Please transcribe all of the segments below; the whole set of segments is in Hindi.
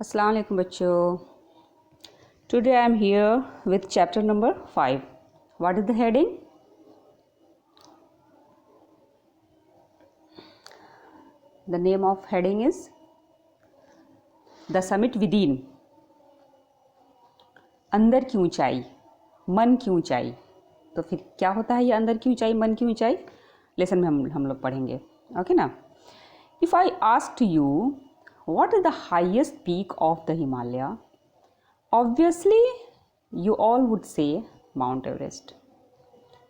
अस्सलाम वालेकुम बच्चों. Today I am here with chapter number 5. What is the heading? The name of heading is The Summit Within. अंदर की ऊंचाई, मन की ऊंचाई. तो फिर क्या होता है ये अंदर की ऊंचाई, मन की ऊंचाई? लेसन में हम लोग पढ़ेंगे. ओके ना. If I asked you what is the highest peak of the Himalaya? Obviously, you all would say Mount Everest.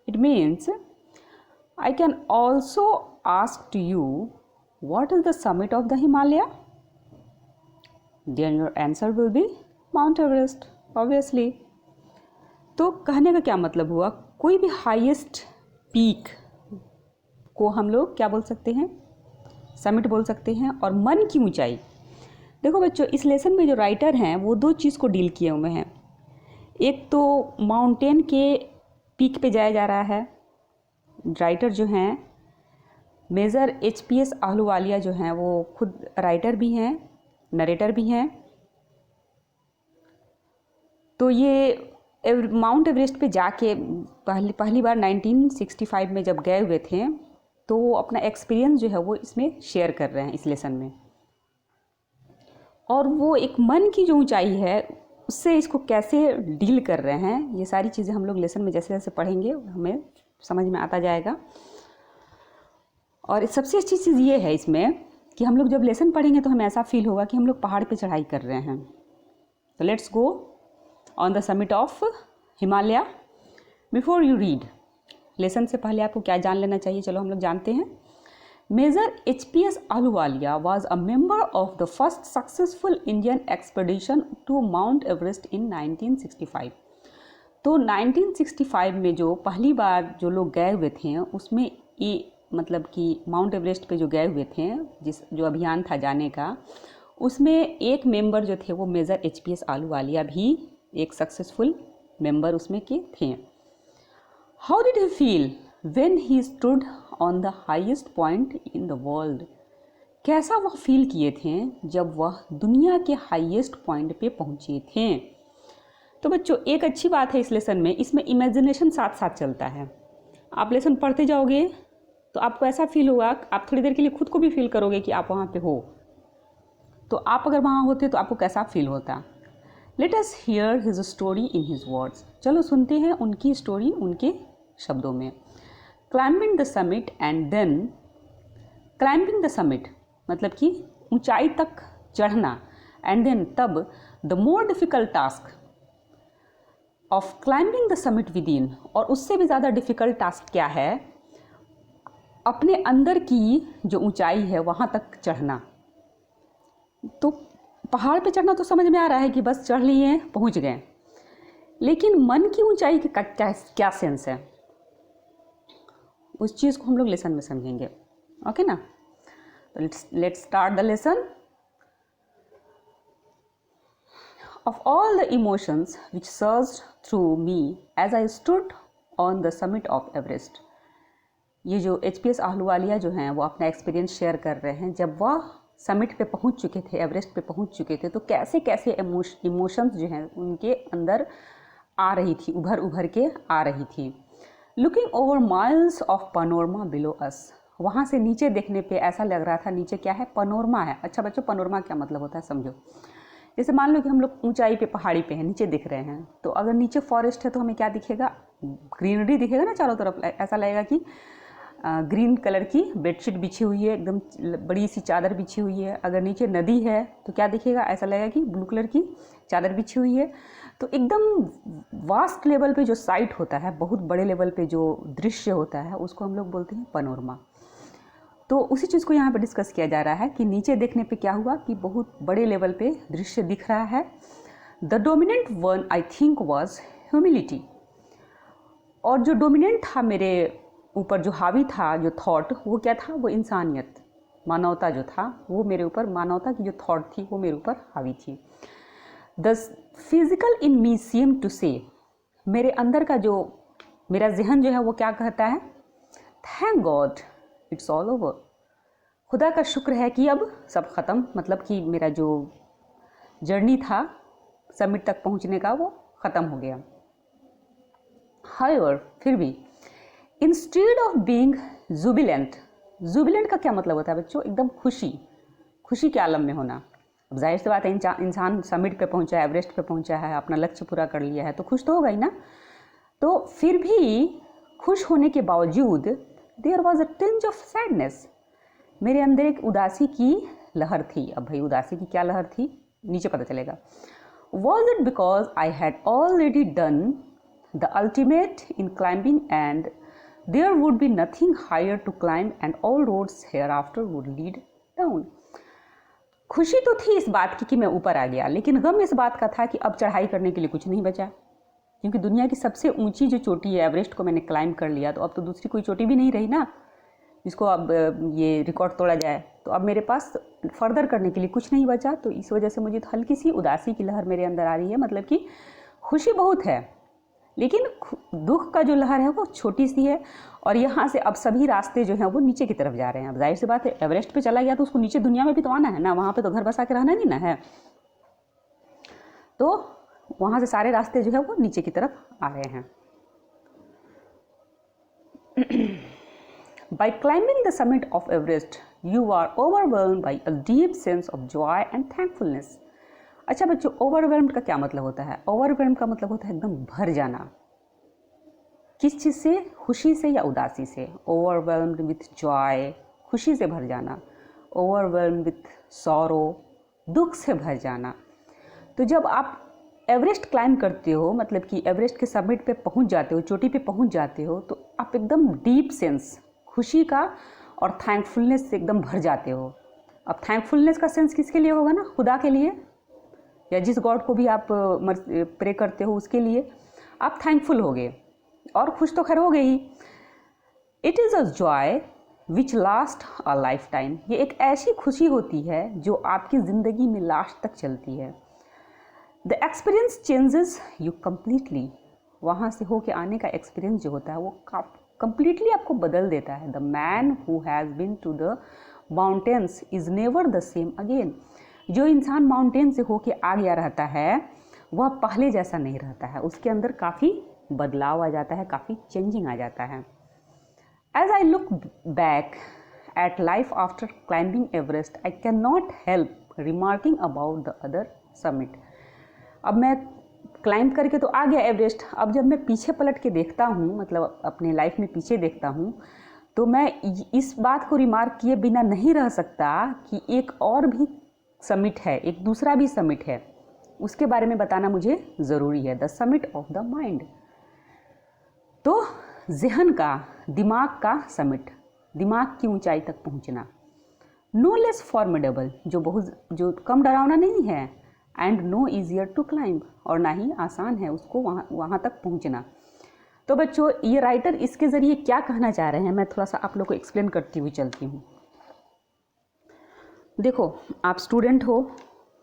It means I can also ask to you what is the summit of the Himalaya? Then your answer will be Mount Everest, obviously. तो कहने का क्या मतलब हुआ? कोई भी हाईएस्ट पीक को हम लोग क्या बोल सकते हैं? समिट बोल सकते हैं. और मन की ऊंचाई, देखो बच्चों, इस लेसन में जो राइटर हैं वो दो चीज़ को डील किए हुए हैं. एक तो माउंटेन के पीक पे जाया जा रहा है. राइटर जो हैं मेजर एचपीएस आहलूवालिया जो हैं वो खुद राइटर भी हैं, नरेटर भी हैं. तो ये माउंट एवरेस्ट पे जाके पहली बार 1965 में जब गए हुए थे, तो वो अपना एक्सपीरियंस जो है वो इसमें शेयर कर रहे हैं इस लेसन में. और वो एक मन की जो ऊंचाई है उससे इसको कैसे डील कर रहे हैं, ये सारी चीज़ें हम लोग लेसन में जैसे जैसे पढ़ेंगे हमें समझ में आता जाएगा. और सबसे अच्छी चीज़ ये है इसमें कि हम लोग जब लेसन पढ़ेंगे तो हमें ऐसा फील होगा कि हम लोग पहाड़ पे चढ़ाई कर रहे हैं. तो let's go on the summit of Himalaya. Before you read, lesson से पहले आपको क्या जान लेना चाहिए, चलो हम लोग जानते हैं. Major HPS Ahluwalia was a member of the first successful Indian expedition to Mount Everest in 1965. तो 1965 में जो पहली बार जो लोग गए हुए थे उसमें ये मतलब कि माउंट एवरेस्ट पे जो गए हुए थे, जो अभियान था जाने का, उसमें एक मेंबर जो थे वो मेजर एचपीएस आहलूवालिया भी एक सक्सेसफुल मेंबर उसमें के थे. How did he feel when he stood on the highest point in the world? कैसा वह फील किए थे जब वह दुनिया के हाईएस्ट पॉइंट पे पहुंचे थे. तो बच्चों, एक अच्छी बात है इस लेसन में, इसमें इमेजिनेशन साथ साथ चलता है. आप लेसन पढ़ते जाओगे तो आपको ऐसा फील होगा, आप थोड़ी देर के लिए खुद को भी फील करोगे कि आप वहाँ पे हो. तो आप अगर वहाँ होते तो आपको कैसा फील होता. Let us hear his story in his words. चलो सुनते हैं उनकी स्टोरी उनके शब्दों में. Climbing the summit and then, climbing the summit मतलब कि ऊंचाई तक चढ़ना, एंड देन तब the more difficult task of climbing the summit within, और उससे भी ज़्यादा डिफ़िकल्ट टास्क क्या है, अपने अंदर की जो ऊंचाई है वहाँ तक चढ़ना. तो पहाड़ पे चढ़ना तो समझ में आ रहा है कि बस चढ़ लिए पहुँच गए, लेकिन मन की ऊंचाई का क्या सेंस है, उस चीज़ को हम लोग लेसन में समझेंगे. ओके ना. तो let's start the lesson. Of all the emotions which surged through me as I stood on the summit of Everest. ये जो एचपीएस आहलूवालिया जो हैं वो अपना एक्सपीरियंस शेयर कर रहे हैं. जब वह समिट पे पहुंच चुके थे, एवरेस्ट पे पहुंच चुके थे, तो कैसे कैसे इमोशंस जो हैं उनके अंदर आ रही थी, उभर के आ रही थी. Looking over miles of panorama below us. वहाँ से नीचे देखने पे ऐसा लग रहा था, नीचे क्या है, पनोरमा है. अच्छा बच्चों, पनोरमा क्या मतलब होता है समझो. जैसे मान लो कि हम लोग ऊंचाई पे, पहाड़ी पे हैं, नीचे दिख रहे हैं, तो अगर नीचे फॉरेस्ट है तो हमें क्या दिखेगा, ग्रीनरी दिखेगा ना चारों तरफ. ऐसा लगेगा कि ग्रीन कलर की बेडशीट बिछी हुई है, एकदम बड़ी सी चादर बिछी हुई है. अगर नीचे नदी है तो क्या दिखेगा, ऐसा लगेगा कि ब्लू कलर की चादर बिछी हुई है. तो एकदम वास्ट लेवल पे जो साइट होता है, बहुत बड़े लेवल पे जो दृश्य होता है, उसको हम लोग बोलते हैं पनोरमा. तो उसी चीज़ को यहाँ पे डिस्कस किया जा रहा है कि नीचे देखने पे क्या हुआ कि बहुत बड़े लेवल पे दृश्य दिख रहा है. The dominant one I think was humility. और जो डोमिनेंट था मेरे ऊपर, जो हावी था, जो थॉट, वो क्या था, वो इंसानियत, मानवता जो था, वो मेरे ऊपर, मानवता की जो थॉट थी वो मेरे ऊपर हावी थी. The physical in me seem to say, मेरे अंदर का जो मेरा जहन जो है वो क्या कहता है, thank God it's all over. खुदा का शुक्र है कि अब सब ख़त्म, मतलब कि मेरा जो जर्नी था समिट तक पहुंचने का वो ख़त्म हो गया। However, फिर भी instead of being Jubilant, Jubilant का क्या मतलब होता है बच्चों? एकदम खुशी के आलम में होना। अब जाहिर सी बात है, इंसान समिट पे पहुंचा है, एवरेस्ट पे पहुंचा है, अपना लक्ष्य पूरा कर लिया है, तो खुश तो होगा ही ना। तो फिर भी खुश होने के बावजूद there was a tinge of sadness, मेरे अंदर एक उदासी की लहर थी। अब भाई उदासी की क्या लहर थी, नीचे पता चलेगा। Was it because I had already done the ultimate in climbing and there would be nothing higher to climb and all roads hereafter would lead down. खुशी तो थी इस बात की कि मैं ऊपर आ गया, लेकिन गम इस बात का था कि अब चढ़ाई करने के लिए कुछ नहीं बचा, क्योंकि दुनिया की सबसे ऊंची जो चोटी है एवरेस्ट को मैंने क्लाइंब कर लिया, तो अब तो दूसरी कोई चोटी भी नहीं रही ना जिसको अब ये रिकॉर्ड तोड़ा जाए। तो अब मेरे पास फर्दर करने के लिए कुछ नहीं बचा। तो इस वजह से मुझे हल्की सी उदासी की लहर मेरे अंदर आ रही है। मतलब कि खुशी बहुत है, लेकिन दुख का जो लहर है वो छोटी सी है। और यहाँ से अब सभी रास्ते जो हैं वो नीचे की तरफ जा रहे हैं। अब जाहिर सी बात है, एवरेस्ट पे चला गया तो उसको नीचे दुनिया में भी तो आना है ना, वहाँ पे तो घर बसा के रहना नहीं ना है। तो वहाँ से सारे रास्ते जो है वो नीचे की तरफ आ रहे हैं। By climbing the summit of Everest, you are overwhelmed by a deep sense of joy and thankfulness. अच्छा बच्चों, overwhelmed का क्या मतलब होता है? overwhelmed का मतलब होता है एकदम भर जाना। किस चीज़ से? खुशी से या उदासी से? overwhelmed with joy, खुशी से भर जाना। overwhelmed with sorrow, दुख से भर जाना। तो जब आप एवरेस्ट क्लाइंब करते हो, मतलब कि एवरेस्ट के समिट पे पहुंच जाते हो, चोटी पे पहुंच जाते हो, तो आप एकदम डीप सेंस खुशी का और थैंकफुलनेस से एकदम भर जाते हो। अब थैंकफुलनेस का सेंस किसके लिए होगा ना? खुदा के लिए, या जिस गॉड को भी आप प्रे करते हो उसके लिए आप थैंकफुल होगे, और खुश तो खैर हो गए ही। It is a joy which last a lifetime, ये एक ऐसी खुशी होती है जो आपकी ज़िंदगी में लास्ट तक चलती है। The experience changes you completely, वहाँ से होके आने का एक्सपीरियंस जो होता है वो कम्प्लीटली आपको बदल देता है। The man who has been to the mountains is never the same again, जो इंसान माउंटेन से होके आ गया रहता है वह पहले जैसा नहीं रहता है, उसके अंदर काफ़ी बदलाव आ जाता है, काफ़ी चेंजिंग आ जाता है। As I look back at life after climbing Everest I can not help remarking about the other summit. अब मैं क्लाइंब करके तो आ गया एवरेस्ट, अब जब मैं पीछे पलट के देखता हूँ, मतलब अपने लाइफ में पीछे देखता हूँ, तो मैं इस बात को रिमार्क किए बिना नहीं रह सकता कि एक और भी समिट है, एक दूसरा भी समिट है, उसके बारे में बताना मुझे ज़रूरी है। The summit of the mind, तो जहन का, दिमाग का समिट, दिमाग की ऊंचाई तक पहुंचना। नो लेस फॉर्मिडेबल, जो कम डरावना नहीं है, and no easier to climb, और ना ही आसान है उसको वहाँ तक पहुँचना। तो बच्चों, ये राइटर इसके ज़रिए क्या कहना चाह रहे हैं, मैं थोड़ा सा आप लोग को एक्सप्लेन करती हुई चलती हूँ। देखो, आप स्टूडेंट हो,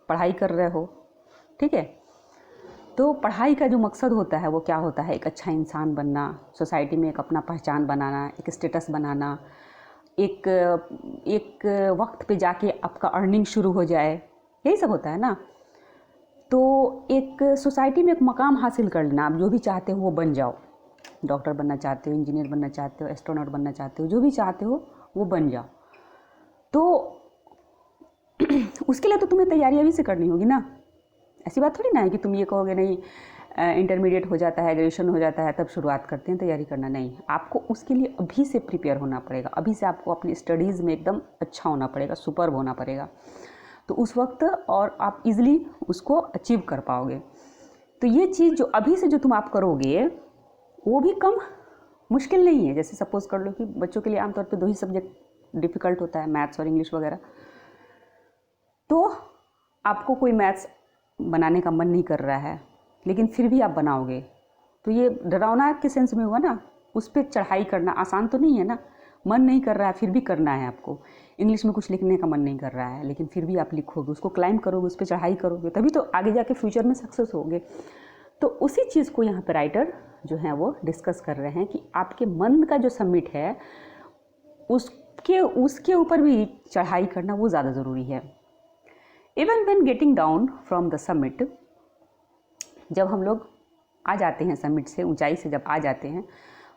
पढ़ाई कर रहे हो, ठीक है, तो पढ़ाई का जो मकसद होता है वो क्या होता है? एक अच्छा इंसान बनना, सोसाइटी में एक अपना पहचान बनाना, एक स्टेटस बनाना, एक वक्त पे जाके आपका अर्निंग शुरू हो जाए, यही सब होता है ना। तो एक सोसाइटी में एक मकाम हासिल कर लेना, आप जो भी चाहते हो वो बन जाओ, डॉक्टर बनना चाहते हो, इंजीनियर बनना चाहते हो, एस्ट्रोनॉट बनना चाहते हो, जो भी चाहते हो वो बन जाओ। तो उसके लिए तो तुम्हें तैयारी अभी से करनी होगी ना। ऐसी बात थोड़ी ना है कि तुम ये कहोगे नहीं इंटरमीडिएट हो जाता है, ग्रेजुएशन हो जाता है, तब शुरुआत करते हैं तैयारी करना। नहीं, आपको उसके लिए अभी से प्रिपेयर होना पड़ेगा, अभी से आपको अपनी स्टडीज़ में एकदम अच्छा होना पड़ेगा, सुपर्ब होना पड़ेगा, तो उस वक्त और आप इजीली उसको अचीव कर पाओगे। तो ये चीज़ जो अभी से जो तुम आप करोगे वो भी कम मुश्किल नहीं है। जैसे सपोज़ कर लो कि बच्चों के लिए आमतौर पे 2 ही सब्जेक्ट डिफ़िकल्ट होता है, मैथ्स और इंग्लिश वगैरह। तो आपको कोई मैथ्स बनाने का मन नहीं कर रहा है, लेकिन फिर भी आप बनाओगे, तो ये डरावना के सेंस में हुआ ना। उस पर चढ़ाई करना आसान तो नहीं है ना, मन नहीं कर रहा है फिर भी करना है आपको। इंग्लिश में कुछ लिखने का मन नहीं कर रहा है, लेकिन फिर भी आप लिखोगे, उसको क्लाइंब करोगे, उस पर चढ़ाई करोगे, तभी तो आगे जाके फ्यूचर में सक्सेस होगे। तो उसी चीज़ को यहाँ पर राइटर जो है वो डिस्कस कर रहे हैं कि आपके मन का जो समिट है उसके ऊपर भी चढ़ाई करना वो ज़्यादा ज़रूरी है। Even when getting down from the summit, जब हम लोग आ जाते हैं समिट से, ऊंचाई से जब आ जाते हैं,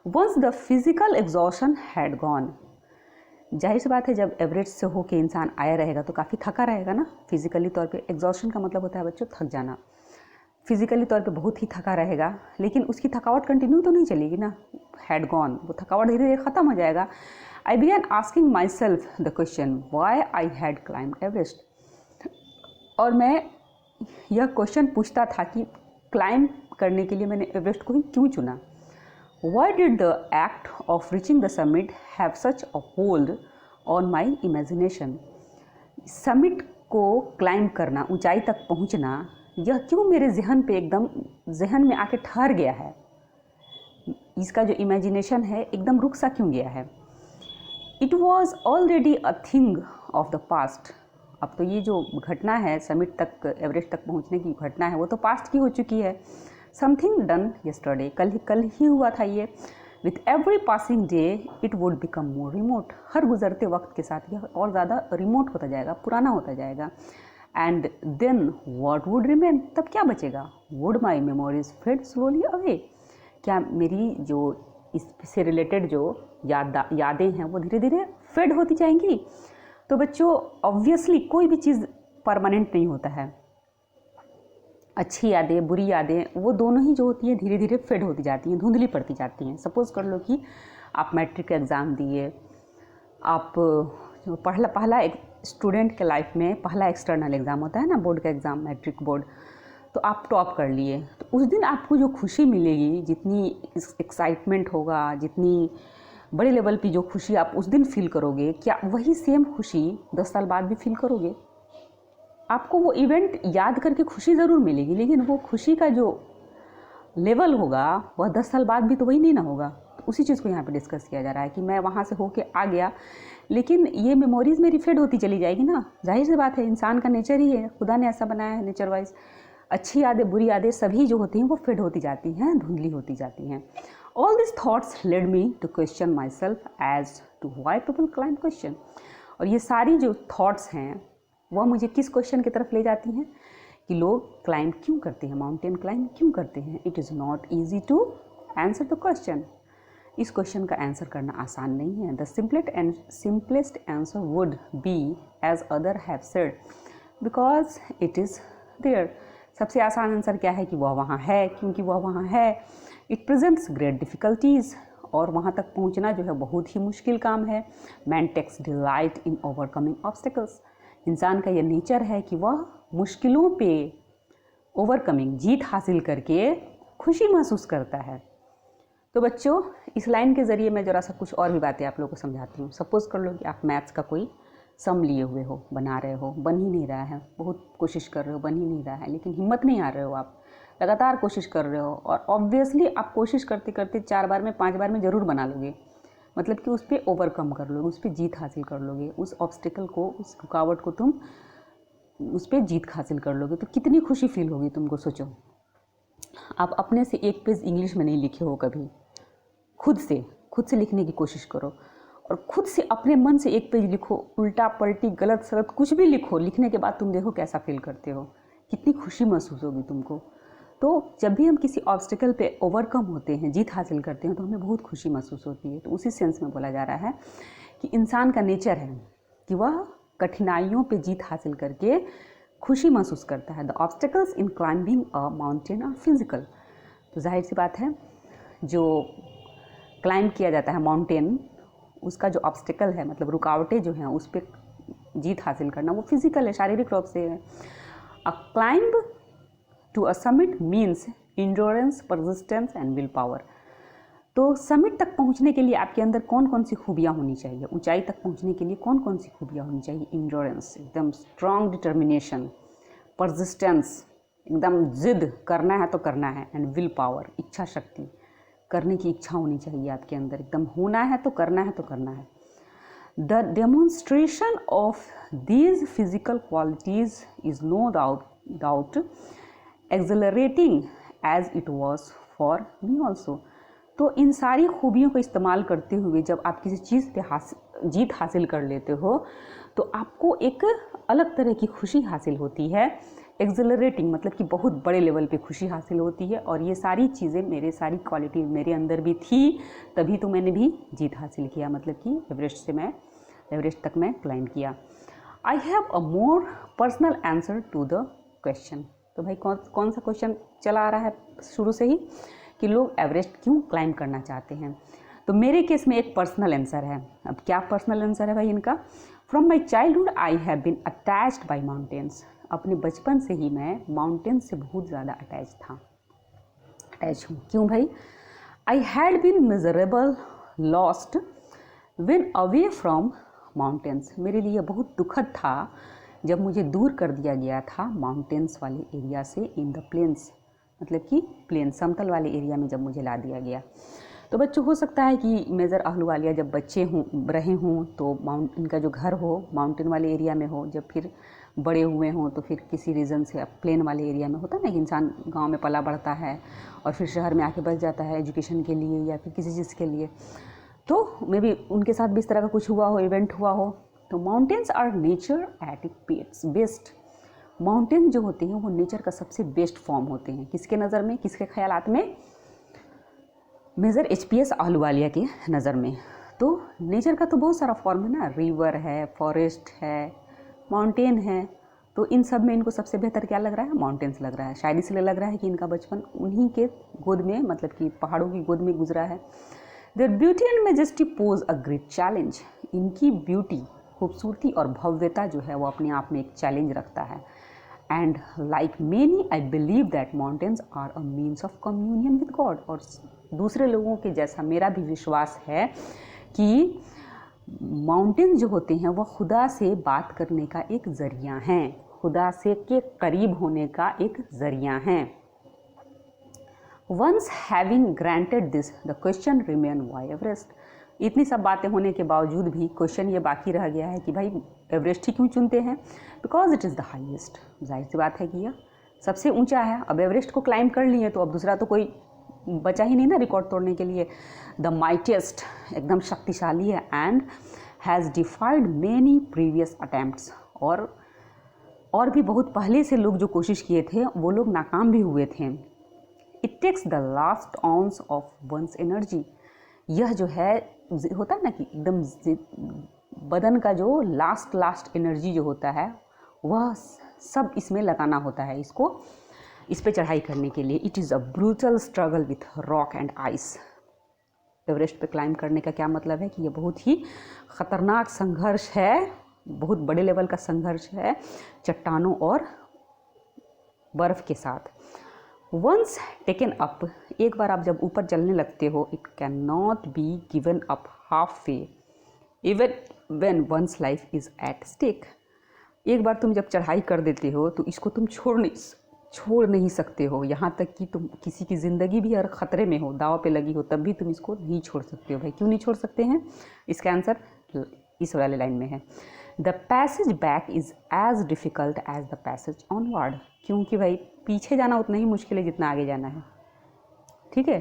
once the physical exhaustion had gone, जाहिर सी बात है जब एवरेज से हो के इंसान आया रहेगा तो काफ़ी थका रहेगा ना फिजिकली तौर पे। एग्जॉशन का मतलब होता है बच्चों थक जाना, फिजिकली तौर पे बहुत ही थका रहेगा, लेकिन उसकी थकावट कंटिन्यू तो नहीं चलेगी ना, हैड गॉन, वो थकावट धीरे धीरे ख़त्म हो जाएगा। आई began asking my self the question Y I had climbed Everest, और मैं यह क्वेश्चन पूछता था कि क्लाइंब करने के लिए मैंने एवरेस्ट को ही क्यों चुना। Why did the act of reaching the summit have such a hold on my imagination? Summit को क्लाइंब करना, ऊंचाई तक पहुंचना, यह क्यों मेरे जहन पे एकदम जहन में आके ठहर गया है, इसका जो इमेजिनेशन है एकदम रुक सा क्यों गया है। It was already a thing of the past, अब तो ये जो घटना है समिट तक, एवरेस्ट तक पहुंचने की घटना है, वो तो पास्ट की हो चुकी है। समथिंग डन यस्टरडे, कल ही हुआ था ये। With every passing day it would become more remote, हर गुजरते वक्त के साथ यह और ज़्यादा रिमोट होता जाएगा, पुराना होता जाएगा। And then what would remain, तब क्या बचेगा। Would my memories fade slowly away, क्या मेरी जो इससे रिलेटेड जो यादें हैं वो धीरे धीरे फेड होती जाएंगी। तो बच्चों ऑब्वियसली कोई भी चीज़ परमानेंट नहीं होता है, अच्छी यादें बुरी यादें वो दोनों ही जो होती हैं धीरे धीरे फेड होती जाती हैं, धुंधली पड़ती जाती हैं। सपोज़ कर लो कि आप मैट्रिक एग्ज़ाम दिए, आप पहला एक स्टूडेंट के लाइफ में पहला एक्सटर्नल एग्ज़ाम होता है ना, बोर्ड का एग्ज़ाम, मैट्रिक बोर्ड, तो आप टॉप कर लिए, तो उस दिन आपको जो खुशी मिलेगी, जितनी एक्साइटमेंट होगा, जितनी बड़े लेवल की जो खुशी आप उस दिन फील करोगे, क्या वही सेम खुशी 10 साल बाद भी फील करोगे। आपको वो इवेंट याद करके खुशी ज़रूर मिलेगी, लेकिन वो खुशी का जो लेवल होगा वह 10 साल बाद भी तो वही नहीं ना होगा। तो उसी चीज़ को यहाँ पे डिस्कस किया जा रहा है कि मैं वहाँ से होके आ गया, लेकिन ये मेमोरीज़ मेरी फेड होती चली जाएगी ना, जाहिर सी बात है, इंसान का नेचर ही है, खुदा ने ऐसा बनाया है नेचर वाइज। अच्छी यादें बुरी यादें सभी जो होती हैं वो फेड होती जाती हैं, धुंधली होती जाती हैं। All this thoughts led me to question myself as to why people climb question, और ये सारी जो थॉट्स हैं वह मुझे किस क्वेश्चन की तरफ ले जाती हैं कि लोग क्लाइंब क्यों करते हैं, माउंटेन क्लाइंब क्यों करते हैं। It is not easy to answer the question, इस क्वेश्चन का आंसर करना आसान नहीं है। The simplest answer would be as other have said because it is there. सबसे आसान आंसर क्या है कि वह वहाँ है, क्योंकि वह वहाँ है। इट प्रेजेंट्स ग्रेट डिफ़िकल्टीज़, और वहाँ तक पहुँचना जो है बहुत ही मुश्किल काम है। Man takes delight in overcoming obstacles, इंसान का यह नेचर है कि वह मुश्किलों पे ओवरकमिंग, जीत हासिल करके खुशी महसूस करता है। तो बच्चों इस लाइन के ज़रिए मैं ज़रा सा कुछ और भी बातें आप लोगों को समझाती हूँ। सपोज़ कर लो कि आप मैथ्स का कोई सम लिए हुए हो, बना रहे हो, बन ही नहीं रहा है, बहुत कोशिश कर रहे हो, बन ही नहीं रहा है, लेकिन हिम्मत नहीं आ रहे हो, आप लगातार कोशिश कर रहे हो, और ऑब्वियसली आप कोशिश करते करते 4 बार में 5 बार में ज़रूर बना लोगे, मतलब कि उस पर ओवरकम कर लोगे, उस पर जीत हासिल कर लोगे, उस ऑब्स्टिकल को, उस रुकावट को तुम उस पर जीत हासिल कर लोगे, तो कितनी खुशी फील होगी तुमको। सोचो आप अपने से एक पेज इंग्लिश में नहीं लिखे हो कभी, खुद से लिखने की कोशिश करो, और खुद से अपने मन से एक पेज लिखो, उल्टा पलटी गलत सलत कुछ भी लिखो, लिखने के बाद तुम देखो कैसा फील करते हो, कितनी खुशी महसूस होगी तुमको। तो जब भी हम किसी ऑब्स्टिकल पे ओवरकम होते हैं, जीत हासिल करते हैं, तो हमें बहुत खुशी महसूस होती है। तो उसी सेंस में बोला जा रहा है कि इंसान का नेचर है कि वह कठिनाइयों पे जीत हासिल करके खुशी महसूस करता है। The obstacles in climbing a mountain are physical, तो जाहिर सी बात है जो क्लाइंब किया जाता है माउंटेन, उसका जो ऑब्स्टिकल है, मतलब रुकावटें जो हैं उस पर जीत हासिल करना, वो फिजिकल है, शारीरिक रूप से है। A climb to a summit means endurance, persistence and willpower. तो समिट तक पहुंचने के लिए आपके अंदर कौन कौन सी खूबियाँ होनी चाहिए, ऊंचाई तक पहुंचने के लिए कौन कौन सी खूबियाँ होनी चाहिए। इंड्योरेंस, एकदम स्ट्रॉन्ग डिटर्मिनेशन, परसिस्टेंस, एकदम जिद, करना है तो करना है, एंड विल पावर, इच्छा शक्ति, करने की इच्छा होनी चाहिए आपके अंदर, एकदम होना है तो करना है तो करना है। The demonstration of these physical qualities is no doubt accelerating as it was for me also. तो इन सारी खूबियों को इस्तेमाल करते हुए जब आप किसी चीज़ पे जीत हासिल कर लेते हो, तो आपको एक अलग तरह की खुशी हासिल होती है। एक्सेलरेटिंग मतलब कि बहुत बड़े लेवल पे खुशी हासिल होती है, और ये सारी चीज़ें मेरे सारी क्वालिटी मेरे अंदर भी थी, तभी तो मैंने भी जीत हासिल किया, मतलब कि एवरेस्ट तक मैं क्लाइंब किया। I have a more personal answer to the question. तो भाई कौन सा क्वेश्चन चला आ रहा है शुरू से ही कि लोग एवरेस्ट क्यों क्लाइंब करना चाहते हैं। तो मेरे केस में एक पर्सनल आंसर है। अब क्या पर्सनल आंसर है भाई इनका? From my childhood I have been attached by mountains. अपने बचपन से ही मैं माउंटेन्स से बहुत ज़्यादा अटैच हूँ। क्यों भाई? I had been miserable lost when away from mountains. मेरे लिए बहुत दुखद था जब मुझे दूर कर दिया गया था माउंटेन्स वाले एरिया से इन द प्लेन्स, मतलब कि प्लेन समतल वाले एरिया में जब मुझे ला दिया गया। तो बच्चों, हो सकता है कि मेजर अहलूवालिया जब बच्चे रहे हों तो इनका जो घर हो माउंटेन वाले एरिया में हो, जब फिर बड़े हुए हों तो फिर किसी रीज़न से अब प्लेन वाले एरिया में होता है ना कि इंसान गांव में पला बढ़ता है और फिर शहर में आके बस जाता है एजुकेशन के लिए या फिर किसी चीज़ के लिए। तो मे बी उनके साथ भी इस तरह का कुछ हुआ हो, इवेंट हुआ हो। तो mountains are nature at its best. Mountain जो होते हैं वो नेचर का सबसे बेस्ट फॉर्म होते हैं। किसके नज़र में, किसके ख्यालात में? मेजर HPS अहलूवालिया की नज़र में। तो नेचर का तो बहुत सारा फॉर्म है ना, रिवर है, फॉरेस्ट है, माउंटेन है। तो इन सब में इनको सबसे बेहतर क्या लग रहा है? माउंटेन्स लग रहा है। शायद इसलिए लग रहा है कि इनका बचपन उन्हीं के गोद में, मतलब कि पहाड़ों की गोद में गुजरा है। There beauty and majesty pose a great challenge. इनकी ब्यूटी, खूबसूरती और भव्यता जो है वो अपने आप में एक चैलेंज रखता है। And like many I believe that mountains are a means of communion with God. और दूसरे लोगों के जैसा मेरा भी विश्वास है कि माउंटेन जो होते हैं वो खुदा से बात करने का एक ज़रिया हैं, खुदा से के करीब होने का एक ज़रिया हैं। Once having granted this the question remain why Everest. इतनी सब बातें होने के बावजूद भी क्वेश्चन ये बाकी रह गया है कि भाई एवरेस्ट ही क्यों चुनते हैं? Because it is the highest. जाहिर सी बात है कि यह सबसे ऊंचा है। अब एवरेस्ट को क्लाइंब कर लिए तो अब दूसरा तो कोई बचा ही नहीं ना रिकॉर्ड तोड़ने के लिए। द माइटेस्ट, एकदम शक्तिशाली है, and has डिफाइड many previous attempts. और भी बहुत पहले से लोग जो कोशिश किए थे वो लोग नाकाम भी हुए थे। It takes the last ounce of one's energy. यह जो है होता है ना कि एकदम बदन का जो लास्ट एनर्जी जो होता है वह सब इसमें लगाना होता है, इसको इस पे चढ़ाई करने के लिए। It is a brutal struggle with rock and ice. Everest पे क्लाइंब करने का क्या मतलब है कि ये बहुत ही ख़तरनाक संघर्ष है, बहुत बड़े लेवल का संघर्ष है चट्टानों और बर्फ़ के साथ। वंस टेकन अप, एक बार आप जब ऊपर चलने लगते हो, it can not be given up half way even when one's life is at stake. एक बार तुम जब चढ़ाई कर देते हो तो इसको तुम छोड़ नहीं सकते हो। यहाँ तक कि तुम किसी की ज़िंदगी भी अगर ख़तरे में हो, दाव पे लगी हो, तब भी तुम इसको नहीं छोड़ सकते हो। भाई क्यों नहीं छोड़ सकते हैं? इसका आंसर इस वाले लाइन में है। The passage back is as difficult as the passage onward. क्योंकि भाई पीछे जाना उतना ही मुश्किल है जितना आगे जाना है। ठीक है,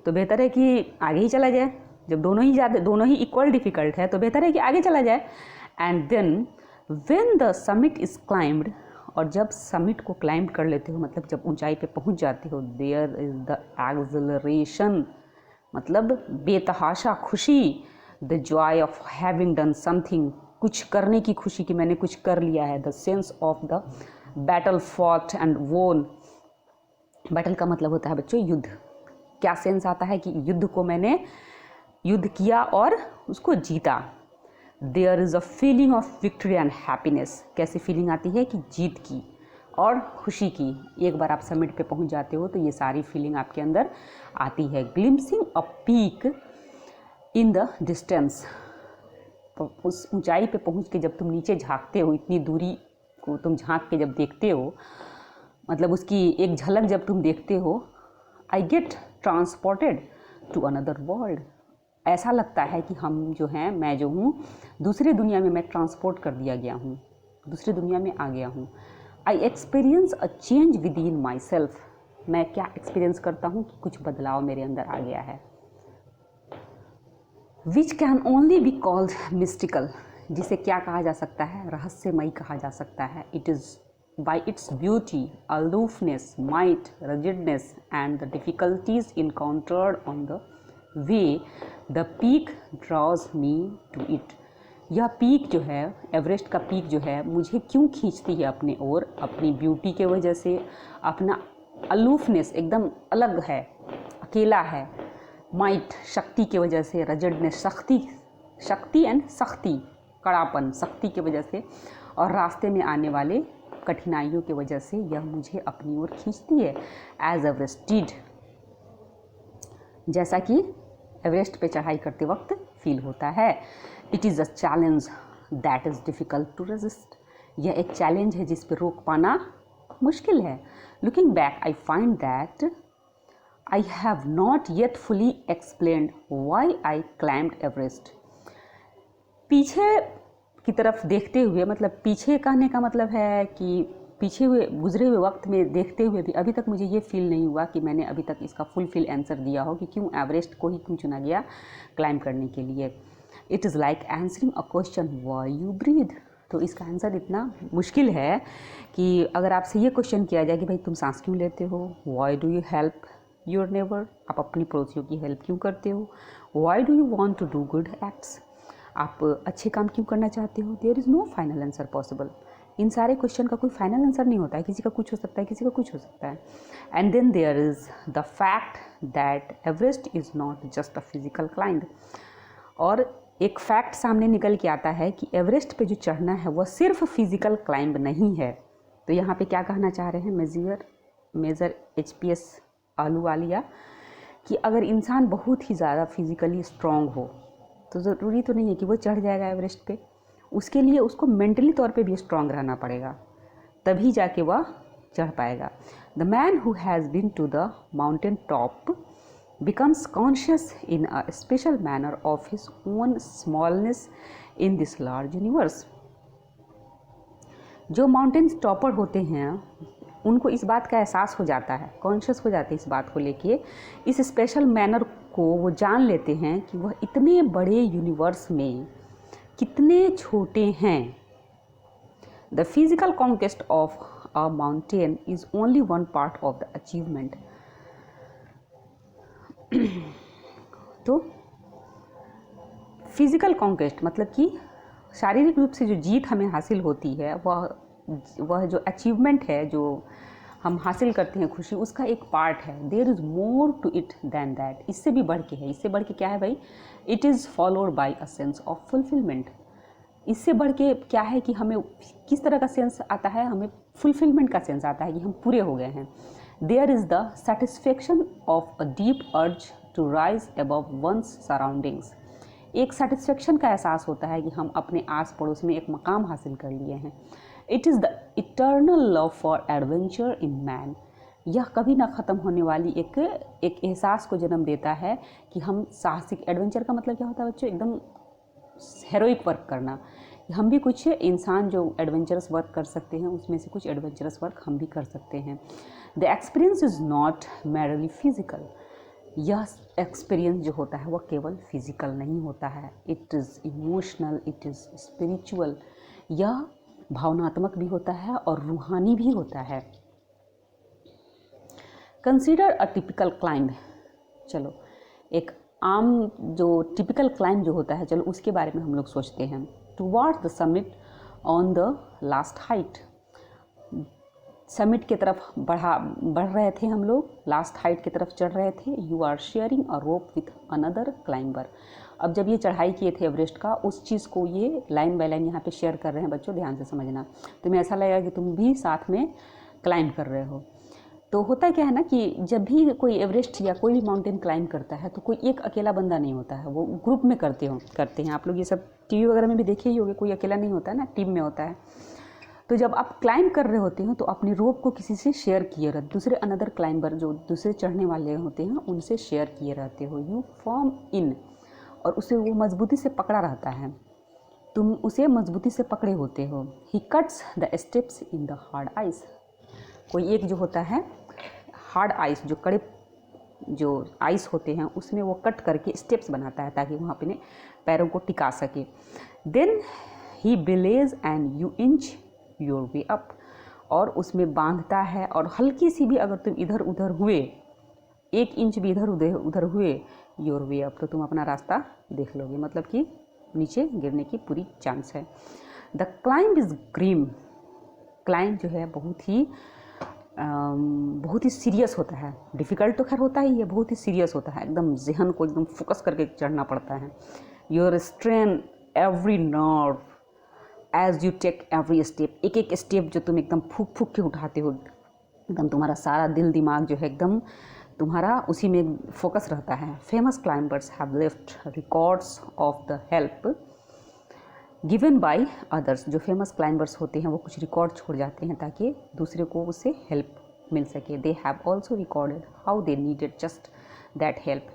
तो बेहतर है कि आगे ही चला जाए। जब दोनों ही इक्वल डिफ़िकल्ट है तो बेहतर है कि आगे चला जाए। And then when the summit is climbed, और जब समिट को क्लाइंब कर लेते हो, मतलब जब ऊंचाई पे पहुंच जाते हो, देयर इज़ द एक्सेलरेशन, मतलब बेतहाशा खुशी, the Joy of having done something, कुछ करने की खुशी कि मैंने कुछ कर लिया है, the sense of the battle fought and वोन। बैटल का मतलब होता है बच्चों युद्ध। क्या सेंस आता है कि युद्ध को मैंने युद्ध किया और उसको जीता। There is a feeling of victory and happiness. कैसी फीलिंग आती है कि जीत की और खुशी की। एक बार आप समिट पे पहुंच जाते हो तो ये सारी फीलिंग आपके अंदर आती है। Glimpsing a peak in the distance, उस ऊंचाई पे पहुंच के जब तुम नीचे झांकते हो, इतनी दूरी को तुम झांक के जब देखते हो, मतलब उसकी एक झलक जब तुम देखते हो, I get transported to another world. ऐसा लगता है कि हम जो हैं, मैं जो हूँ, दूसरी दुनिया में मैं ट्रांसपोर्ट कर दिया गया हूँ, दूसरी दुनिया में आ गया हूँ। I experience a change with in my self. मैं क्या एक्सपीरियंस करता हूँ कि कुछ बदलाव मेरे अंदर आ गया है। Which can only be called mystical. जिसे क्या कहा जा सकता है, रहस्यमयी कहा जा सकता है। It is by its beauty, aloofness, might, rigidness and the difficulties encountered on the way, the peak draws me to it. यह पीक जो है, एवरेस्ट का पीक जो है, मुझे क्यों खींचती है अपने ओर? अपनी ब्यूटी के वजह से, अपना अलूफनेस, एकदम अलग है, अकेला है, माइट, शक्ति की वजह से, रजडनेस, शक्ति एंड सख्ती, कड़ापन, सख्ती की वजह से, और रास्ते में आने वाले कठिनाइयों की वजह से यह मुझे अपनी ओर खींचती है। एज एवरेस्ट डिड, जैसा कि एवरेस्ट पे चढ़ाई करते वक्त फील होता है। It is a challenge that is difficult to resist. यह एक चैलेंज है जिस पर रोक पाना मुश्किल है। Looking back I find that I have not yet fully explained why I climbed Everest. पीछे की तरफ देखते हुए, मतलब पीछे कहने का मतलब है कि पीछे हुए गुजरे हुए वक्त में देखते हुए भी अभी तक मुझे ये फील नहीं हुआ कि मैंने अभी तक इसका फुलफिल आंसर दिया हो कि क्यों एवरेस्ट को ही क्यों चुना गया क्लाइंब करने के लिए। It is like answering a question why you breathe. तो इसका आंसर इतना मुश्किल है कि अगर आपसे ये क्वेश्चन किया जाए कि भाई तुम सांस क्यों लेते हो, why do you help your neighbour, आप अपनी पड़ोसियों की हेल्प क्यों करते हो, why do you want to do good acts, आप अच्छे काम क्यों करना चाहते हो, there is no final answer possible. इन सारे क्वेश्चन का कोई फाइनल आंसर नहीं होता है, किसी का कुछ हो सकता है, किसी का कुछ हो सकता है। And then there is the fact that Everest is not just a physical climb. और एक फैक्ट सामने निकल के आता है कि एवरेस्ट पे जो चढ़ना है वह सिर्फ फिजिकल क्लाइंब नहीं है। तो यहाँ पे क्या कहना चाह रहे हैं मेजर HPS आलूवालिया, कि अगर इंसान बहुत ही ज़्यादा फिजिकली स्ट्रॉन्ग हो तो ज़रूरी तो नहीं है कि वो चढ़ जाएगा एवरेस्ट पे। उसके लिए उसको मेंटली तौर पे भी स्ट्रॉन्ग रहना पड़ेगा, तभी जाके वह चढ़ पाएगा। The man who has been to the mountain top becomes conscious in a special manner of his own smallness in this large universe। जो माउंटेन टॉपर होते हैं उनको इस बात का एहसास हो जाता है, कॉन्शियस हो जाते हैं इस बात को लेके, इस स्पेशल मैनर को वो जान लेते हैं कि वह इतने बड़े यूनिवर्स में कितने छोटे हैं। The physical conquest of a mountain is only one part of the achievement. तो फिज़िकल कॉन्क्वेस्ट मतलब कि शारीरिक रूप से जो जीत हमें हासिल होती है, वह जो अचीवमेंट है जो हम हासिल करते हैं खुशी, उसका एक पार्ट है। There is more to it than that. इससे भी बढ़ के है। इससे बढ़ के क्या है भाई? It is followed by a sense of fulfilment. इससे बढ़ के क्या है कि हमें किस तरह का सेंस आता है? हमें फुलफिलमेंट का सेंस आता है कि हम पूरे हो गए हैं। There is the satisfaction of a deep urge to rise above one's surroundings. एक सेटिस्फेक्शन का एहसास होता है कि हम अपने आस पड़ोस में एक मकाम हासिल कर लिए हैं। It is the eternal love for adventure in man. यह कभी ना ख़त्म होने वाली एक एहसास को जन्म देता है कि हम साहसिक, एडवेंचर का मतलब क्या होता है बच्चों? एकदम हेरोइक वर्क करना। हम भी कुछ इंसान जो एडवेंचरस वर्क कर सकते हैं, उसमें से कुछ एडवेंचरस वर्क हम भी कर सकते हैं। The experience is not merely physical. यह एक्सपीरियंस जो होता है वह केवल फिजिकल नहीं होता है। It is emotional, it is spiritual. यह भावनात्मक भी होता है और रूहानी भी होता है। Consider a typical climb. चलो एक आम जो टिपिकल क्लाइंब जो होता है, चलो उसके बारे में हम लोग सोचते हैं। Towards the summit on the last height. Summit की तरफ बढ़ रहे थे हम लोग, लास्ट हाइट की तरफ चढ़ रहे थे। You are sharing a rope with another climber. अब जब ये चढ़ाई किए थे एवरेस्ट का, उस चीज़ को ये लाइन बाय लाइन यहाँ पे शेयर कर रहे हैं बच्चों, ध्यान से समझना। तुम्हें ऐसा लगेगा कि तुम भी साथ में क्लाइंब कर रहे हो। तो होता क्या है ना कि जब भी कोई एवरेस्ट या कोई भी माउंटेन क्लाइंब करता है तो कोई एक अकेला बंदा नहीं होता है, वो ग्रुप में करते हैं। आप लोग ये सब टीवी वगैरह में भी देखे ही होंगे, कोई अकेला नहीं होता है ना, टीम में होता है। तो जब आप क्लाइंब कर रहे होते हो तो अपनी रोप को किसी से शेयर किए रहते, दूसरे अनदर क्लाइंबर जो दूसरे चढ़ने वाले होते हैं उनसे शेयर किए रहते हो। यू फॉर्म इन, और उसे वो मजबूती से पकड़ा रहता है, तुम उसे मजबूती से पकड़े होते हो। ही cuts the steps in the hard ice. कोई एक जो होता है हार्ड आइस, जो कड़े जो आइस होते हैं उसमें वो कट करके स्टेप्स बनाता है ताकि वहाँ अपने पैरों को टिका सके। Then he belays and you inch your way up, और उसमें बांधता है, और हल्की सी भी अगर तुम इधर उधर हुए, 1 इंच भी इधर उधर हुए, योर वे अप, तो तुम अपना रास्ता देख लोगे, मतलब कि नीचे गिरने की पूरी चांस है। The climb is grim, climb जो है बहुत ही सीरियस होता है। डिफ़िकल्ट तो खैर होता ही है, बहुत ही सीरियस होता है, एकदम जहन को एकदम फोकस करके चढ़ना पड़ता है। Your strain every nerve as you take every step, एक एक स्टेप जो तुम एकदम फूक फूक के उठाते हो, एकदम तुम्हारा सारा दिल दिमाग जो है एकदम तुम्हारा उसी में फोकस रहता है। Famous climbers have left records of the help given by others, जो फेमस क्लाइंबर्स होते हैं वो कुछ रिकॉर्ड छोड़ जाते हैं ताकि दूसरे को उससे हेल्प मिल सके। They have also recorded how they needed just that help,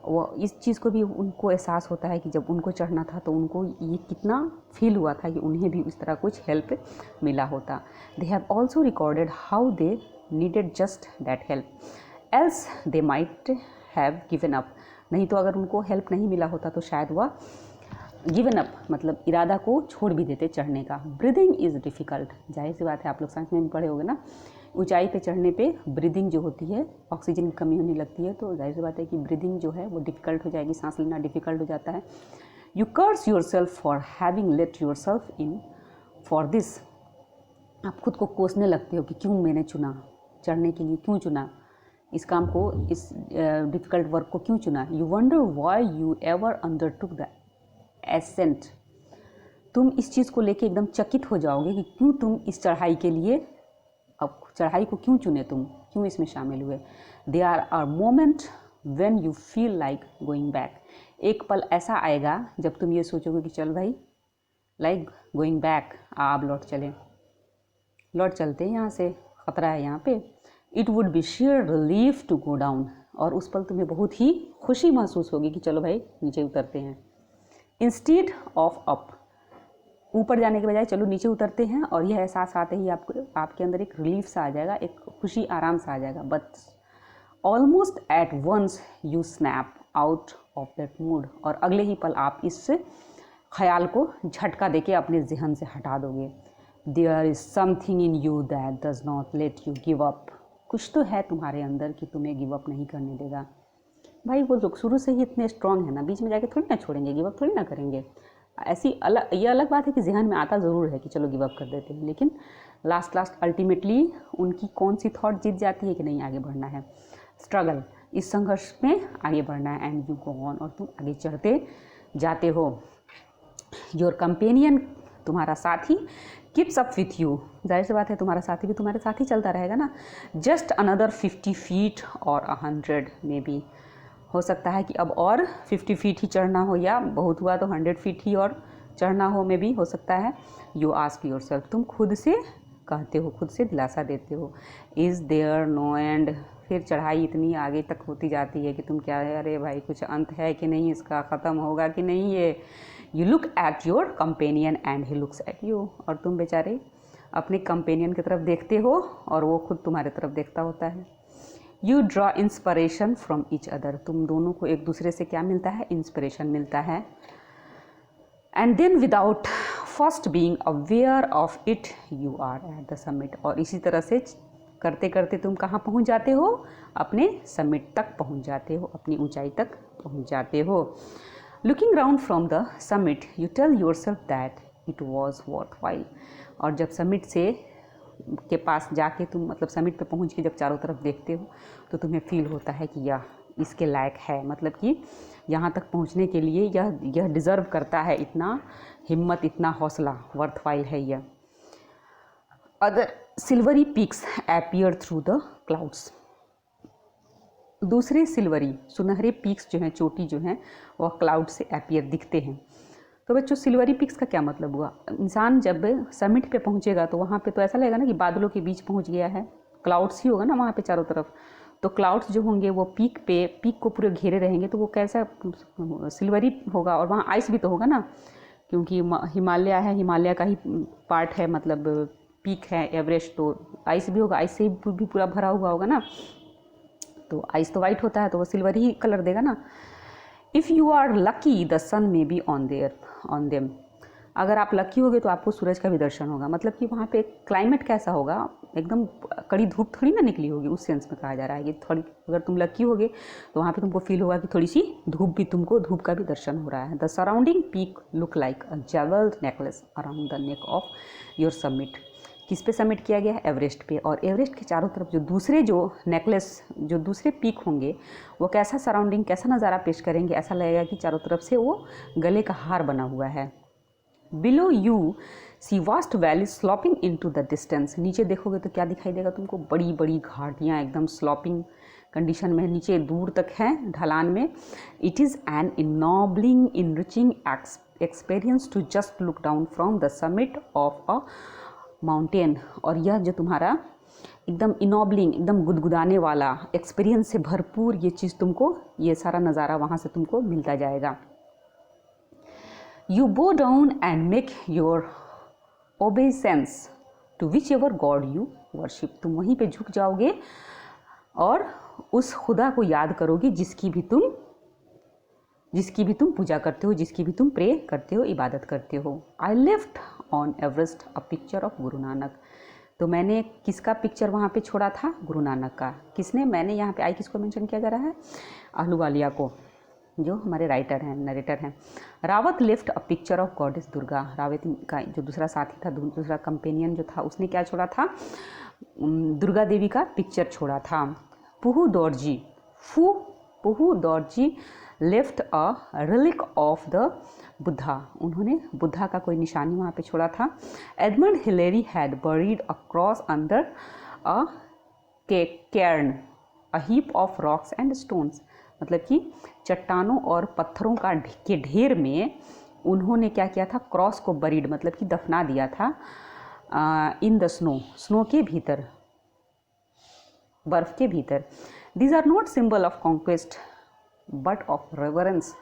वो इस चीज़ को भी उनको एहसास होता है कि जब उनको चढ़ना था तो उनको ये कितना फील हुआ था कि उन्हें भी इस तरह कुछ हेल्प मिला होता। They have also recorded how they needed just that help, else they might have given up, नहीं तो अगर उनको हेल्प नहीं मिला होता तो शायद वह गिवन अप मतलब इरादा को छोड़ भी देते चढ़ने का। ब्रीदिंग इज़ डिफ़िकल्ट, जाहिर सी बात है, आप लोग साइंस में भी पढ़े होंगे ना, ऊंचाई पे चढ़ने पे ब्रीदिंग जो होती है, ऑक्सीजन की कमी होने लगती है, तो जाहिर सी बात है कि ब्रीदिंग जो है वो डिफ़िकल्ट हो जाएगी, सांस लेना डिफ़िकल्ट हो जाता है। You curse your self for having let your self in for this, आप खुद को कोसने लगते हो कि क्यों मैंने चुना चढ़ने के लिए, क्यों चुना इस काम को, इस डिफ़िकल्ट वर्क को क्यों चुना। You wonder why you ever undertook the ascent, तुम इस चीज़ को लेके एकदम चकित हो जाओगे कि क्यों तुम इस चढ़ाई के लिए, अब चढ़ाई को क्यों चुने, तुम क्यों इसमें शामिल हुए। There are are moment when you feel like going back, एक पल ऐसा आएगा जब तुम ये सोचोगे कि चल भाई लाइक गोइंग बैक, आप लौट चलते हैं, यहाँ से ख़तरा है यहाँ पे। It would be sheer relief to go down, और उस पल तुम्हें बहुत ही खुशी महसूस होगी कि चलो भाई नीचे उतरते हैं। इंस्टीड ऑफ अप, ऊपर जाने के बजाय चलो नीचे उतरते हैं, और यह एहसास आते ही आपके अंदर एक रिलीफ सा आ जाएगा, एक खुशी आराम सा आ जाएगा। But almost at once you snap out of that mood, और अगले ही पल आप इस ख्याल को झटका देके अपने जहन से हटा दोगे। There is something in you that does not let you give up, कुछ तो है तुम्हारे अंदर कि तुम्हें गिव अप नहीं करने देगा। भाई वो लोग शुरू से ही इतने स्ट्रांग है ना, बीच में जाके थोड़ी ना छोड़ेंगे, गिव अप थोड़ी ना करेंगे। ऐसी ये अलग बात है कि जहन में आता ज़रूर है कि चलो गिव अप कर देते हैं, लेकिन लास्ट अल्टीमेटली उनकी कौन सी थॉट जीत जाती है कि नहीं आगे बढ़ना है, स्ट्रगल, इस संघर्ष में आगे बढ़ना है, एंड यू गो ऑन, और तुम आगे चढ़ते जाते हो। योर कंपेनियन, तुम्हारा साथी, कीप्स अप विथ यू, जाहिर सी बात है तुम्हारा साथी भी तुम्हारे साथ ही चलता रहेगा ना। जस्ट अनदर 50 फीट और 100 में भी, हो सकता है कि अब और 50 फीट ही चढ़ना हो, या बहुत हुआ तो 100 फीट ही और चढ़ना हो में भी हो सकता है। यू आस्क योर सेल्फ, तुम खुद से कहते हो, खुद से दिलासा देते हो, इज़ देयर नो एंड, फिर चढ़ाई इतनी आगे तक होती जाती है कि तुम क्या है, अरे भाई कुछ अंत है कि नहीं, इसका ख़त्म होगा कि नहीं ये। You look at your companion and he looks at you, और तुम बेचारे अपने कंपेनियन की तरफ देखते हो और वो खुद तुम्हारे तरफ देखता होता है। You draw inspiration from each other, तुम दोनों को एक दूसरे से क्या मिलता है, इंस्पिरेशन मिलता है। And then without first being aware of it you are at the summit, और इसी तरह से करते करते तुम कहाँ पहुँच जाते हो, अपने समिट तक पहुँच जाते हो, अपनी ऊंचाई तक पहुँच जाते हो। Looking round from the summit you tell your self that it was worth while, और जब समिट से के पास जाके तुम मतलब समिट पे पहुंच के जब चारों तरफ देखते हो तो तुम्हें फील होता है कि यह इसके लायक है, मतलब कि यहाँ तक पहुँचने के लिए यह डिज़र्व करता है, इतना हिम्मत, इतना हौसला, वर्थ वाइल है यह। Other silvery peaks appear through the clouds, दूसरे सिल्वरी सुनहरे पीक्स जो हैं, चोटी जो हैं, वह क्लाउड से अपीयर दिखते हैं। तो बच्चों सिल्वरी पिक्स का क्या मतलब हुआ, इंसान जब समिट पे पहुंचेगा तो वहाँ पे तो ऐसा लगेगा ना कि बादलों के बीच पहुंच गया है, क्लाउड्स ही होगा ना वहाँ पे चारों तरफ, तो क्लाउड्स जो होंगे वो पीक को पूरे घेरे रहेंगे, तो वो कैसा सिल्वरी होगा, और वहाँ आइस भी तो होगा ना, क्योंकि हिमालय है, हिमालय का ही पार्ट है, मतलब पीक है एवरेस्ट, तो आइस भी होगा, आइस से भी पूरा भरा हुआ होगा ना, तो आइस तो वाइट होता है तो वो सिल्वरी ही कलर देगा ना। If you are lucky the sun may be on them, अगर आप लकी होगे तो आपको सूरज का भी दर्शन होगा। मतलब कि वहाँ पे क्लाइमेट कैसा होगा, एकदम कड़ी धूप थोड़ी ना निकली होगी, उस सेंस में कहा जा रहा है कि थोड़ी, अगर तुम लकी होगे तो वहाँ पे तुमको फील होगा कि थोड़ी सी धूप का भी दर्शन हो रहा है। The surrounding peak look like a jewelled necklace around the neck of your summit. किस पे समिट किया गया है? एवरेस्ट पे। और एवरेस्ट के चारों तरफ जो दूसरे पीक होंगे वो कैसा सराउंडिंग, कैसा नज़ारा पेश करेंगे, ऐसा लगेगा कि चारों तरफ से वो गले का हार बना हुआ है। Below you see vast valley sloping into the distance. नीचे देखोगे तो क्या दिखाई देगा तुमको? बड़ी बड़ी घाटियाँ एकदम स्लॉपिंग कंडीशन में नीचे दूर तक हैं, ढलान में। It is an ennobling enriching experience to just look down from the summit of a mountain. और यह जो तुम्हारा एकदम इनॉबलिंग, एकदम गुदगुदाने वाला एक्सपीरियंस से भरपूर ये चीज़ तुमको, ये सारा नज़ारा वहाँ से तुमको मिलता जाएगा। You bow down and make your obeisance to whichever God you worship। तुम वहीं पे झुक जाओगे और उस खुदा को याद करोगे जिसकी भी तुम पूजा करते हो, जिसकी भी तुम प्रे करते हो, इबादत करते हो। I left on Everest a picture of Guru Nanak. तो मैंने किसका पिक्चर वहाँ पे छोड़ा था? गुरु नानक का। किसने? मैंने यहाँ पे आई किसको मेंशन किया जा रहा है? अहलूवालिया को, जो हमारे राइटर हैं, नरेटर हैं। Rawat left a picture of goddess Durga. Rawat का जो दूसरा साथी था, दूसरा कंपेनियन जो था, उसने क्या छोड़ा था? दुर्गा देवी का पिक्चर छोड़ा था। Phu Dorji left a relic of the Buddha. उन्होंने बुद्धा का कोई निशानी वहाँ पे छोड़ा था। Edmund Hillary had buried a cross under a cairn, a heap of rocks and stones। मतलब कि चट्टानों और पत्थरों के ढेर में उन्होंने क्या किया था? क्रॉस को बरीड मतलब कि दफना दिया था इन द स्नो के भीतर, बर्फ के भीतर। These are not symbol of conquest but of reverence.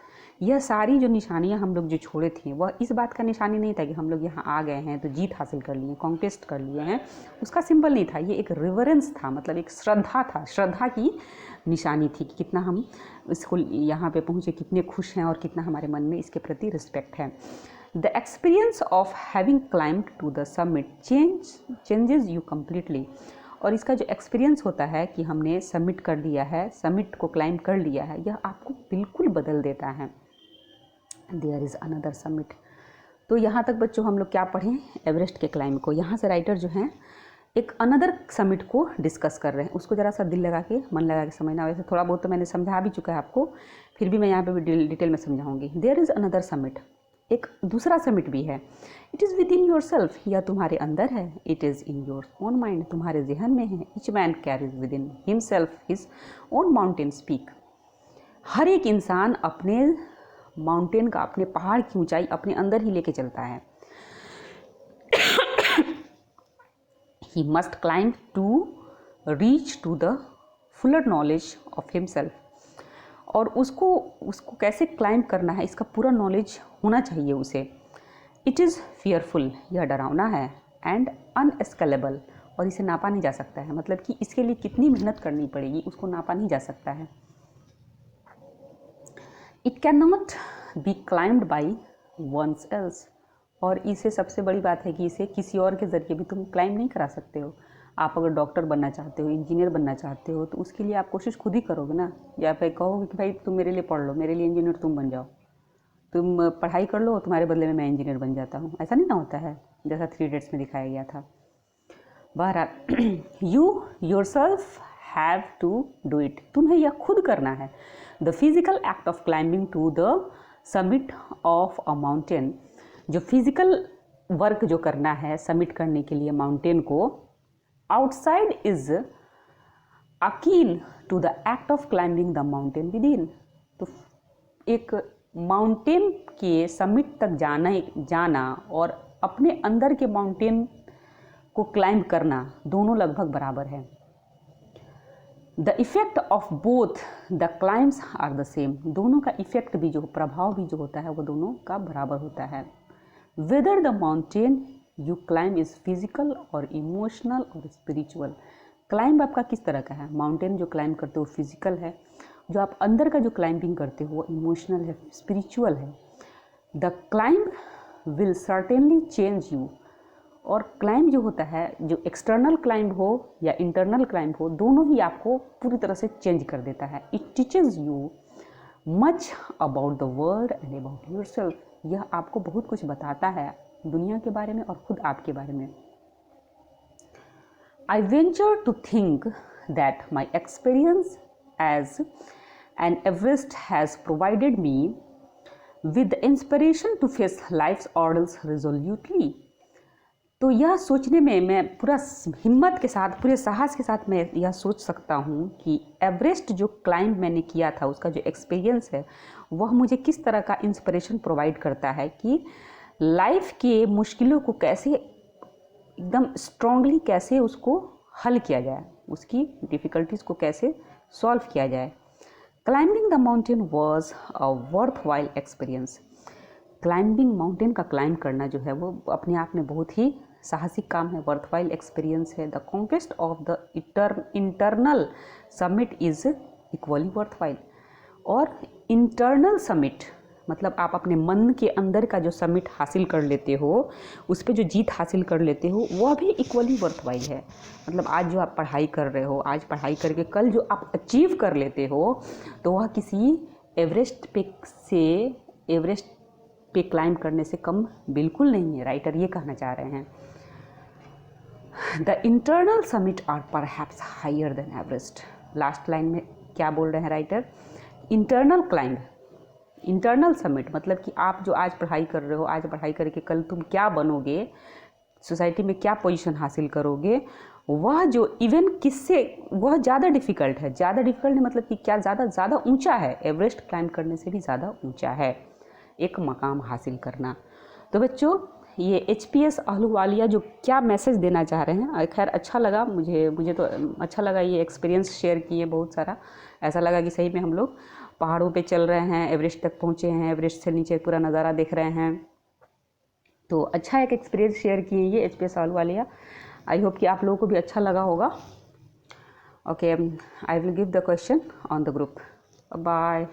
यह सारी जो निशानियां हम लोग जो छोड़े थे वह इस बात का निशानी नहीं था कि हम लोग यहाँ आ गए हैं तो जीत हासिल कर लिए, कॉन्क्वेस्ट कर लिए हैं, उसका सिंबल नहीं था। ये एक रिवरेंस था, मतलब एक श्रद्धा था, श्रद्धा की निशानी थी कि कितना हम इसको यहाँ पे पहुँचे, कितने खुश हैं और कितना हमारे मन में इसके प्रति रिस्पेक्ट है। The experience of having climbed to the summit changes you completely. और इसका जो एक्सपीरियंस होता है कि हमने समिट कर लिया है, समिट को क्लाइंब कर लिया है, यह आपको बिल्कुल बदल देता है। There is another summit. तो यहाँ तक बच्चों हम लोग क्या पढ़ें? एवरेस्ट के क्लाइंब को। यहाँ से राइटर जो हैं एक अनदर समिट को डिस्कस कर रहे हैं, उसको ज़रा सा दिल लगा के, मन लगा के समझना। वैसे थोड़ा बहुत तो मैंने समझा भी चुका है आपको, फिर भी मैं यहाँ पे भी डिटेल में समझाऊंगी। देयर इज़ अनदर समिट, एक दूसरा समिट भी है। It is within yourself, यह तुम्हारे अंदर है। It is in your own mind, तुम्हारे जहन में है। Each man carries within himself his own mountain peak. हर एक इंसान अपने माउंटेन का, अपने पहाड़ की ऊंचाई अपने अंदर ही लेके चलता है। He must climb to reach to the fuller knowledge of himself। और उसको कैसे क्लाइंब करना है इसका पूरा नॉलेज होना चाहिए उसे। इट इज़ फियरफुल, यह डरावना है। एंड अनएस्केलेबल, और इसे नापा नहीं जा सकता है। मतलब कि इसके लिए कितनी मेहनत करनी पड़ेगी उसको नापा नहीं जा सकता है। It can not be climbed by one's else. और इसे सबसे बड़ी बात है कि इसे किसी और के ज़रिए भी तुम क्लाइम नहीं करा सकते हो। आप अगर डॉक्टर बनना चाहते हो, इंजीनियर बनना चाहते हो, तो उसके लिए आप कोशिश खुद ही करोगे ना। या फिर कहोगे कि भाई तुम मेरे लिए पढ़ लो, मेरे लिए इंजीनियर तुम बन जाओ, तुम पढ़ाई कर लो, तुम्हारे बदले में मैं इंजीनियर बन जाता हूँ। ऐसा नहीं ना होता है, जैसा 3 इडियट्स में दिखाया गया था। बहरहाल you your self have to do it, तुम्हें यह खुद करना है। The physical act of climbing to the summit of a mountain, जो फिजिकल वर्क जो करना है समिट करने के लिए माउंटेन को, outside is akin to the act of climbing the mountain within. तो एक माउंटेन के समिट तक जाना और अपने अंदर के माउंटेन को क्लाइंब करना दोनों लगभग बराबर है। The effect of both the climbs are the same, दोनों का इफेक्ट भी जो प्रभाव भी जो होता है वो दोनों का बराबर होता है। Whether the mountain you climb is physical और इमोशनल और स्पिरिचुअल। क्लाइंब आपका किस तरह का है? माउंटेन जो क्लाइंब करते हो फिजिकल है, जो आप अंदर का जो क्लाइंबिंग करते हो वो इमोशनल है, स्पिरिचुअल है। The climb will certainly change you. और क्लाइंब जो होता है, जो एक्सटर्नल क्लाइंब हो या इंटरनल क्लाइंब हो, दोनों ही आपको पूरी तरह से चेंज कर देता है। It teaches you much about the world and about yourself. यह आपको बहुत कुछ बताता है दुनिया के बारे में और खुद आपके बारे में। I venture to think that my experience as an Everest has provided me with the inspiration to face life's ordeals resolutely। तो यह सोचने में मैं पूरा हिम्मत के साथ, पूरे साहस के साथ मैं यह सोच सकता हूँ कि एवरेस्ट जो क्लाइंब मैंने किया था, उसका जो एक्सपीरियंस है, वह मुझे किस तरह का इंस्पिरेशन प्रोवाइड करता है कि लाइफ के मुश्किलों को कैसे एकदम स्ट्रांगली कैसे उसको हल किया जाए, उसकी डिफ़िकल्टीज़ को कैसे सॉल्व किया जाए। Climbing the mountain was a worth while experience. Climbing mountain का क्लाइंब करना जो है वो अपने आप में बहुत ही साहसिक काम है, वर्थ वाइल एक्सपीरियंस है। The conquest of the internal summit is equally worth while. और इंटरनल समिट मतलब आप अपने मन के अंदर का जो समिट हासिल कर लेते हो, उस पर जो जीत हासिल कर लेते हो, वह भी इक्वली वर्थ वाइल है। मतलब आज जो आप पढ़ाई कर रहे हो, आज पढ़ाई करके कल जो आप अचीव कर लेते हो, तो वह किसी एवरेस्ट पे क्लाइंब करने से कम बिल्कुल नहीं है। राइटर ये कहना चाह रहे हैं, the internal summit are perhaps higher than Everest. Last line में क्या बोल रहे हैं writer? Internal climb, internal summit मतलब कि आप जो आज पढ़ाई कर रहे हो, आज पढ़ाई करके कल तुम क्या बनोगे, सोसाइटी में क्या पोजीशन हासिल करोगे, वह जो इवन किससे वह ज़्यादा डिफ़िकल्ट है। ज़्यादा डिफ़िकल्ट है मतलब कि क्या ज़्यादा ऊंचा है, एवरेस्ट क्लाइंब करने से भी ज़्यादा ऊंचा है एक मकाम हासिल करना। तो बच्चों, ये HPS अहलूवालिया जो क्या मैसेज देना चाह रहे हैं, खैर अच्छा लगा मुझे तो अच्छा लगा, ये एक्सपीरियंस शेयर किए बहुत सारा। ऐसा लगा कि सही में हम लोग पहाड़ों पे चल रहे हैं, एवरेस्ट तक पहुँचे हैं, एवरेस्ट से नीचे पूरा नज़ारा देख रहे हैं। तो अच्छा एक एक्सपीरियंस शेयर किए ये HPS अहलूवालिया। आई होप कि आप लोगों को भी अच्छा लगा होगा। Okay, I will give the question on the group. Bye.